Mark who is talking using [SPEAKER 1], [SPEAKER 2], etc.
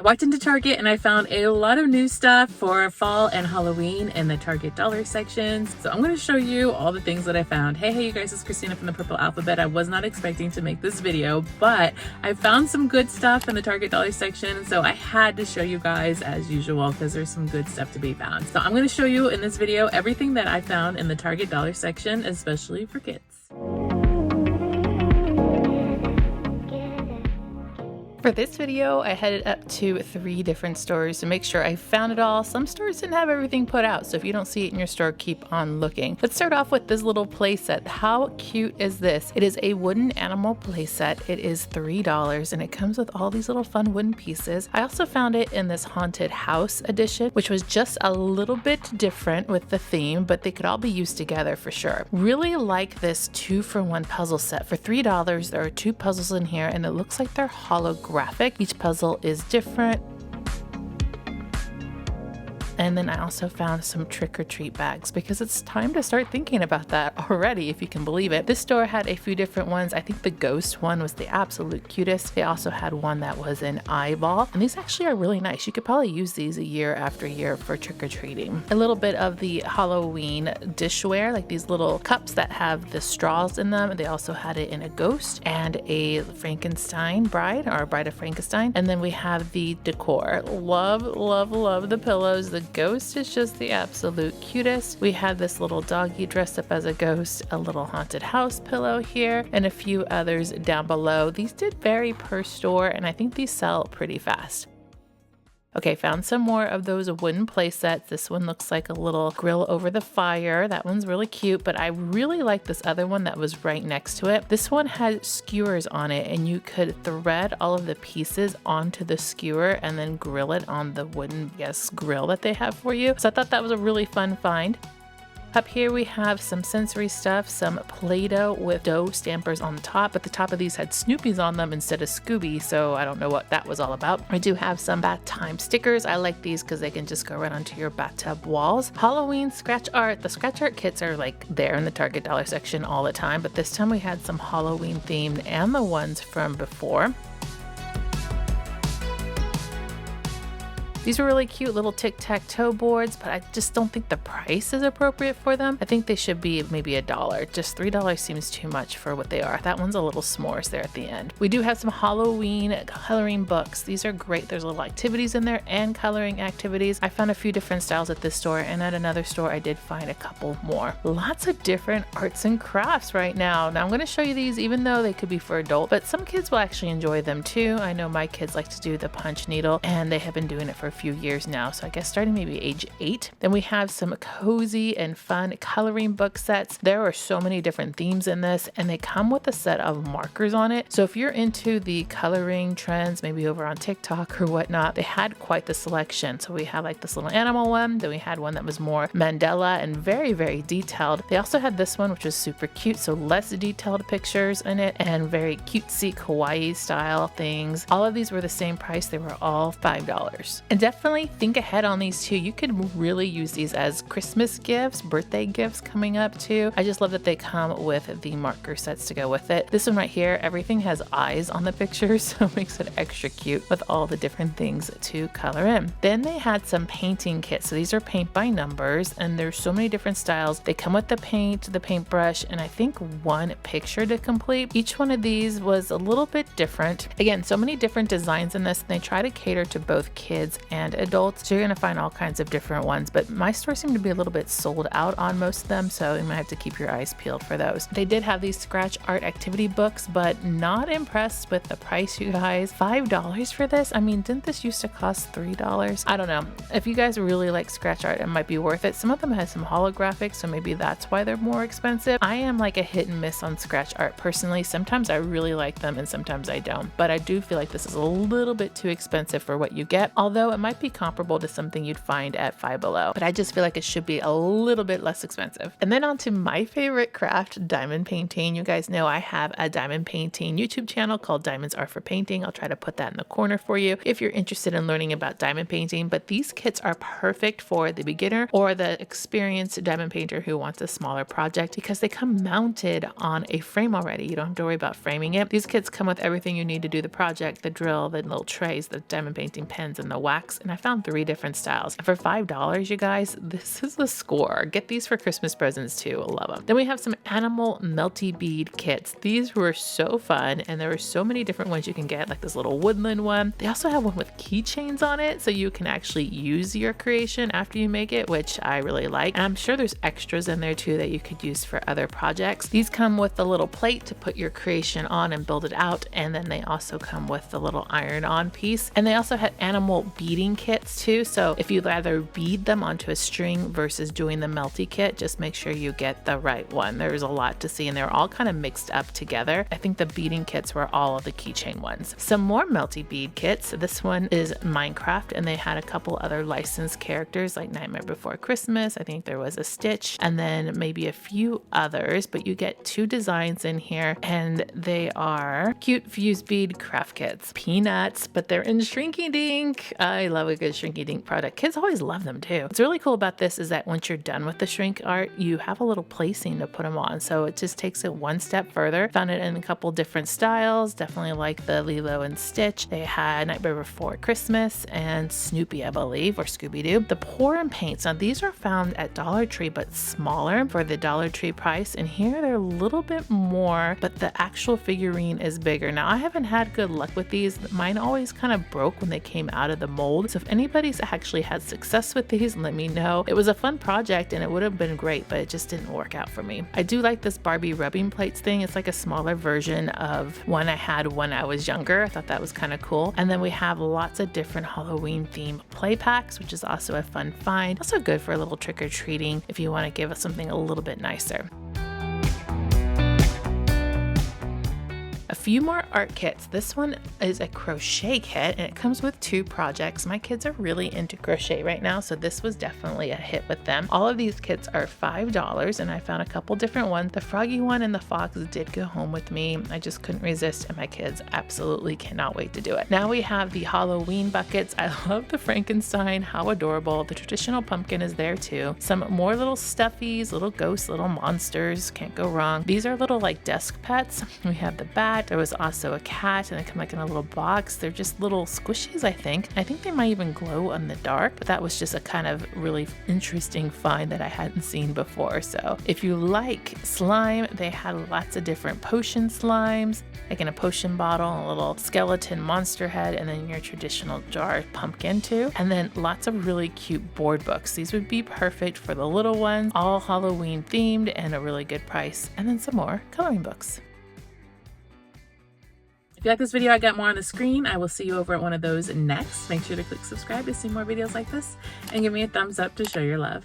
[SPEAKER 1] I walked into Target and I found a lot of new stuff for fall and Halloween in the Target dollar sections. So I'm going to show you all the things that I found. Hey you guys, it's Christina from the Purple Alphabet. I was not expecting to make this video, but I found some good stuff in the Target dollar section. So I had to show you guys as usual because there's some good stuff to be found. So I'm going to show you in this video everything that I found in the Target dollar section, especially for kids. For this video, I headed up to 3 different stores to make sure I found it all. Some stores didn't have everything put out, so if you don't see it in your store, keep on looking. Let's start off with this little playset. How cute is this? It is a wooden animal playset. It is $3 and it comes with all these little fun wooden pieces. I also found it in this haunted house edition, which was just a little bit different with the theme, but they could all be used together for sure. Really like this 2-for-1 puzzle set. For $3, there are 2 puzzles in here and it looks like they're holographic. Each puzzle is different. And then I also found some trick-or-treat bags because it's time to start thinking about that already, if you can believe it. This store had a few different ones. I think the ghost one was the absolute cutest. They also had one that was an eyeball. And these actually are really nice. You could probably use these year after year for trick-or-treating. A little bit of the Halloween dishware, like these little cups that have the straws in them. They also had it in a ghost and a Frankenstein bride, or a bride of Frankenstein. And then we have the decor. Love, love, love the pillows. The ghost is just the absolute cutest. We had this little doggy dressed up as a ghost, a little haunted house pillow here, and a few others down below. These did vary per store, and I think these sell pretty fast. Okay, found some more of those wooden play sets. This one looks like a little grill over the fire. That one's really cute, but I really like this other one that was right next to it. This one had skewers on it and you could thread all of the pieces onto the skewer and then grill it on the wooden, grill that they have for you. So I thought that was a really fun find. Up here we have some sensory stuff, some Play-Doh with dough stampers on the top, but the top of these had Snoopy's on them instead of Scooby, so I don't know what that was all about. I do have some bath time stickers. I like these because they can just go right onto your bathtub walls. Halloween scratch art. The scratch art kits are like there in the Target dollar section all the time, but this time we had some Halloween themed and the ones from before. These were really cute little tic-tac-toe boards, but I just don't think the price is appropriate for them. I think they should be maybe $1. Just $3 seems too much for what they are. That one's a little s'mores there at the end. We do have some Halloween coloring books. These are great. There's little activities in there and coloring activities. I found a few different styles at this store, and at another store I did find a couple more. Lots of different arts and crafts right now. Now I'm going to show you these even though they could be for adults, but some kids will actually enjoy them too. I know my kids like to do the punch needle, and they have been doing it for a few years now, so I guess starting maybe age 8. Then we have some cozy and fun coloring book sets. There are so many different themes in this, and they come with a set of markers on it. So if you're into the coloring trends, maybe over on TikTok or whatnot, they had quite the selection. So we had like this little animal one, then we had one that was more Mandela and very, very detailed. They also had this one, which was super cute, so less detailed pictures in it and very cutesy kawaii style things. All of these were the same price. They were all $5. And definitely think ahead on these too. You could really use these as Christmas gifts, birthday gifts coming up too. I just love that they come with the marker sets to go with it. This one right here, everything has eyes on the pictures, so it makes it extra cute with all the different things to color in. Then they had some painting kits. So these are paint by numbers, and there's so many different styles. They come with the paint, the paintbrush, and I think one picture to complete. Each one of these was a little bit different. Again, so many different designs in this, and they try to cater to both kids and adults, so you're going to find all kinds of different ones, but my store seemed to be a little bit sold out on most of them, so you might have to keep your eyes peeled for those. They did have these scratch art activity books, but not impressed with the price, you guys. $5 for this? I mean, didn't this used to cost $3? I don't know. If you guys really like scratch art, it might be worth it. Some of them have some holographics, so maybe that's why they're more expensive. I am like a hit and miss on scratch art personally. Sometimes I really like them and sometimes I don't, but I do feel like this is a little bit too expensive for what you get, although it might be comparable to something you'd find at Five Below, but I just feel like it should be a little bit less expensive. And then on to my favorite craft, diamond painting. You guys know I have a diamond painting YouTube channel called Diamonds Are for Painting. I'll try to put that in the corner for you if you're interested in learning about diamond painting, but these kits are perfect for the beginner or the experienced diamond painter who wants a smaller project because they come mounted on a frame already. You don't have to worry about framing it. These kits come with everything you need to do the project, the drill, the little trays, the diamond painting pens, and the wax, and I found 3 different styles. And for $5, you guys, this is a score. Get these for Christmas presents too. Love them. Then we have some animal melty bead kits. These were so fun, and there were so many different ones you can get, like this little woodland one. They also have one with keychains on it, so you can actually use your creation after you make it, which I really like. And I'm sure there's extras in there too that you could use for other projects. These come with the little plate to put your creation on and build it out, and then they also come with the little iron-on piece. And they also had animal beading kits too, so if you'd rather bead them onto a string versus doing the melty kit, just make sure you get the right one. There's a lot to see, and they're all kind of mixed up together. I think the beading kits were all of the keychain ones. Some more melty bead kits. This one is Minecraft, and they had a couple other licensed characters like Nightmare Before Christmas. I think there was a Stitch, and then maybe a few others, but you get 2 designs in here, and they are cute fused bead craft kits. Peanuts, but they're in Shrinky Dink. I love a good Shrinky Dink product. Kids always love them too. What's really cool about this is that once you're done with the shrink art, you have a little placing to put them on, so it just takes it one step further. Found it in a couple different styles. Definitely like the Lilo and Stitch. They had Nightmare Before Christmas and Snoopy, I believe, or Scooby-Doo. The pour and paints. Now these are found at Dollar Tree, but smaller for the Dollar Tree price, and here they're a little bit more, but the actual figurine is bigger. Now I haven't had good luck with these. Mine always kind of broke when they came out of the mold, so if anybody's actually had success with these, let me know. It was a fun project and it would have been great, but it just didn't work out for me. I do like this Barbie rubbing plates thing. It's like a smaller version of one I had when I was younger. I thought that was kind of cool. And then we have lots of different Halloween themed play packs, which is also a fun find. Also good for a little trick-or-treating if you want to give us something a little bit nicer. A few more art kits. This one is a crochet kit, and it comes with 2 projects. My kids are really into crochet right now, so this was definitely a hit with them. All of these kits are $5, and I found a couple different ones. The froggy one and the fox did go home with me. I just couldn't resist, and my kids absolutely cannot wait to do it. Now we have the Halloween buckets. I love the Frankenstein. How adorable. The traditional pumpkin is there too. Some more little stuffies, little ghosts, little monsters. Can't go wrong. These are little like desk pets. We have the bat. There was also a cat, and they come like in a little box. They're just little squishies, I think. I think they might even glow in the dark, but that was just a kind of really interesting find that I hadn't seen before. So if you like slime, they had lots of different potion slimes, like in a potion bottle, a little skeleton monster head, and then your traditional jar pumpkin too. And then lots of really cute board books. These would be perfect for the little ones, all Halloween themed and a really good price. And then some more coloring books. If you like this video, I got more on the screen. I will see you over at one of those next. Make sure to click subscribe to see more videos like this, and give me a thumbs up to show your love.